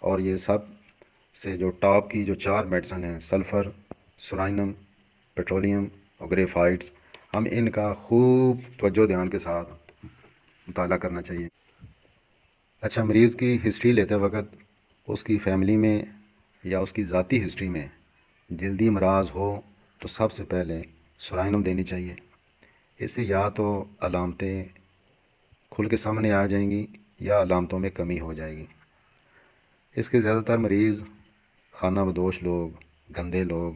اور یہ سب سے جو ٹاپ کی جو 4 میڈیسن ہیں، سلفر، سورائنم، پیٹرولیم اور گریفائٹس، ہم ان کا خوب توجہ دھیان کے ساتھ مطالعہ کرنا چاہیے۔ اچھا، مریض کی ہسٹری لیتے وقت اس کی فیملی میں یا اس کی ذاتی ہسٹری میں جلدی امراض ہو تو سب سے پہلے سورائنم دینی چاہیے۔ اس سے یا تو علامتیں کھل کے سامنے آ جائیں گی یا علامتوں میں کمی ہو جائے گی۔ اس کے زیادہ تر مریض خانہ بدوش لوگ، گندے لوگ،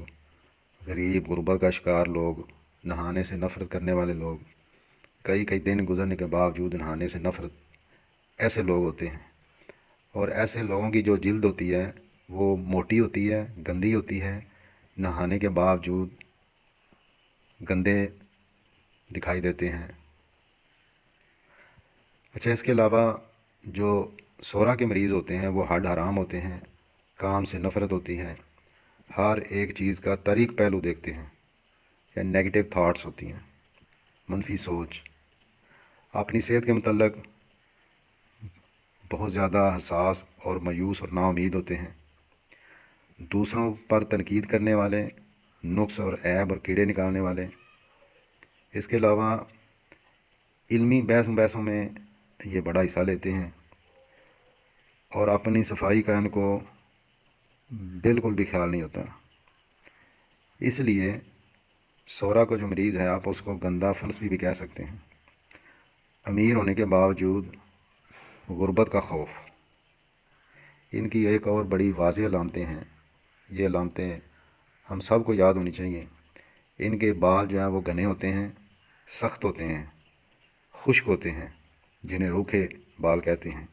غریب غربت کا شکار لوگ، نہانے سے نفرت کرنے والے لوگ، کئی دن گزرنے کے باوجود نہانے سے نفرت، ایسے لوگ ہوتے ہیں۔ اور ایسے لوگوں کی جو جلد ہوتی ہے وہ موٹی ہوتی ہے، گندی ہوتی ہے، نہانے کے باوجود گندے دکھائی دیتے ہیں۔ اچھا، اس کے علاوہ جو سورا کے مریض ہوتے ہیں وہ ہڈ حرام ہوتے ہیں، کام سے نفرت ہوتی ہے، ہر ایک چیز کا طریق پہلو دیکھتے ہیں، یا نیگیٹو تھاٹس ہوتی ہیں، منفی سوچ، اپنی صحت کے متعلق بہت زیادہ حساس اور مایوس اور نا امید ہوتے ہیں، دوسروں پر تنقید کرنے والے، نقص اور عیب اور کیڑے نکالنے والے۔ اس کے علاوہ علمی بحثوں میں یہ بڑا حصہ لیتے ہیں، اور اپنی صفائی کا ان کو بالکل بھی خیال نہیں ہوتا۔ اس لیے سورا کو جو مریض ہے آپ اس کو گندا فلسفی بھی کہہ سکتے ہیں۔ امیر ہونے کے باوجود غربت کا خوف، ان کی ایک اور بڑی واضح علامتیں ہیں۔ یہ علامتیں ہم سب کو یاد ہونی چاہیے۔ ان کے بال جو ہیں وہ گھنے ہوتے ہیں، سخت ہوتے ہیں، خشک ہوتے ہیں، جنہیں روکھے بال کہتے ہیں۔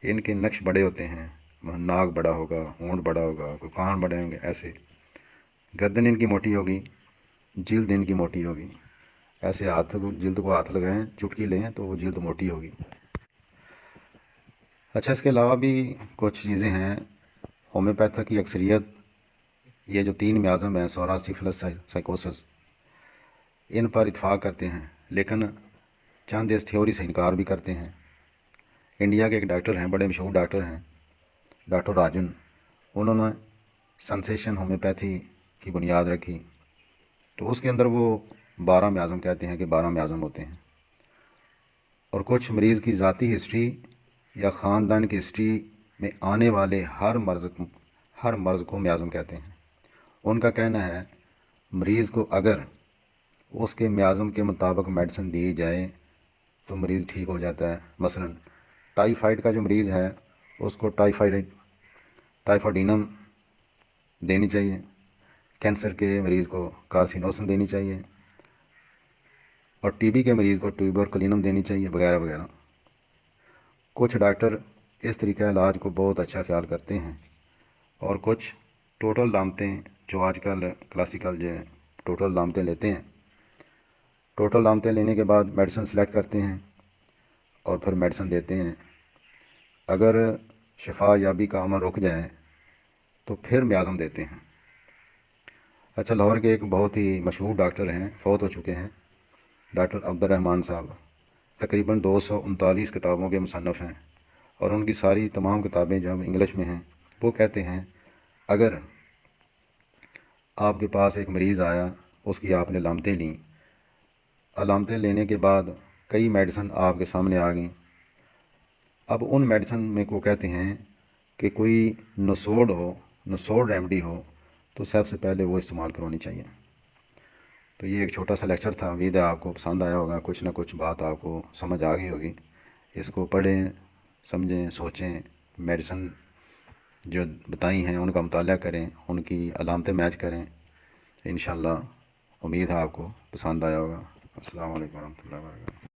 ان کے نقش بڑے ہوتے ہیں، ناک بڑا ہوگا، ہونٹ بڑا ہوگا، کوئی کان بڑے ہوں گے، ایسے۔ گردن ان کی موٹی ہوگی، جلد ان کی موٹی ہوگی، ایسے جلد کو ہاتھ لگائیں، چٹکی لیں تو وہ جلد موٹی ہوگی۔ اچھا، اس کے علاوہ بھی کچھ چیزیں ہیں۔ ہومیوپیتھک کی اکثریت یہ جو 3 میازم ہیں، سورا، سفلس، سائکوسس، ان پر اتفاق کرتے ہیں، لیکن چند اس تھیوری سے انکار بھی کرتے ہیں۔ انڈیا کے ایک ڈاکٹر ہیں، بڑے مشہور ڈاکٹر ہیں، ڈاکٹر راجن، انہوں نے سنسیشن ہومیوپیتھی کی بنیاد رکھی، تو اس کے اندر وہ 12 میازم کہتے ہیں کہ 12 میازم ہوتے ہیں۔ اور کچھ مریض کی ذاتی ہسٹری یا خاندان کی ہسٹری میں آنے والے ہر مرض کو میازم کہتے ہیں۔ ان کا کہنا ہے مریض کو اگر اس کے میازم کے مطابق میڈیسن دی جائے تو مریض ٹھیک ہو جاتا ہے۔ مثلا ٹائیفائڈ کا جو مریض ہے اس کو ٹائیفائڈینم دینی چاہیے، کینسر کے مریض کو کارسینوسن دینی چاہیے، اور ٹی بی کے مریض کو ٹیوبرکلینم دینی چاہیے، وغیرہ وغیرہ۔ کچھ ڈاکٹر اس طریقہ علاج کو بہت اچھا خیال کرتے ہیں، اور کچھ ٹوٹل علامتیں جو آج کل کلاسیکل جو ٹوٹل علامتیں لیتے ہیں، ٹوٹل علامتیں لینے کے بعد میڈیسن سلیکٹ کرتے ہیں اور پھر میڈیسن دیتے ہیں۔ اگر شفا یابی کا عمل رک جائے تو پھر میازم دیتے ہیں۔ اچھا، لاہور کے ایک بہت ہی مشہور ڈاکٹر ہیں، فوت ہو چکے ہیں، ڈاکٹر عبدالرحمن صاحب، تقریباً 239 کتابوں کے مصنف ہیں، اور ان کی ساری تمام کتابیں جو انگلش میں ہیں۔ وہ کہتے ہیں اگر آپ کے پاس ایک مریض آیا، اس کی آپ نے علامتیں لیں، علامتیں لینے کے بعد کئی میڈیسن آپ کے سامنے آ گئیں، اب ان میڈیسن میں کو کہتے ہیں کہ کوئی نسوڑ ریمیڈی ہو تو سب سے پہلے وہ استعمال کرانی چاہیے۔ تو یہ ایک چھوٹا سا لیکچر تھا، امید ہے آپ کو پسند آیا ہوگا، کچھ نہ کچھ بات آپ کو سمجھ آ گئی ہوگی۔ اس کو پڑھیں، سمجھیں، سوچیں، میڈیسن جو بتائی ہیں ان کا مطالعہ کریں، ان کی علامتیں میچ کریں، انشاءاللہ امید ہے آپ کو پسند آیا ہوگا۔ السلام علیکم ورحمۃ اللہ وبرکاتہ۔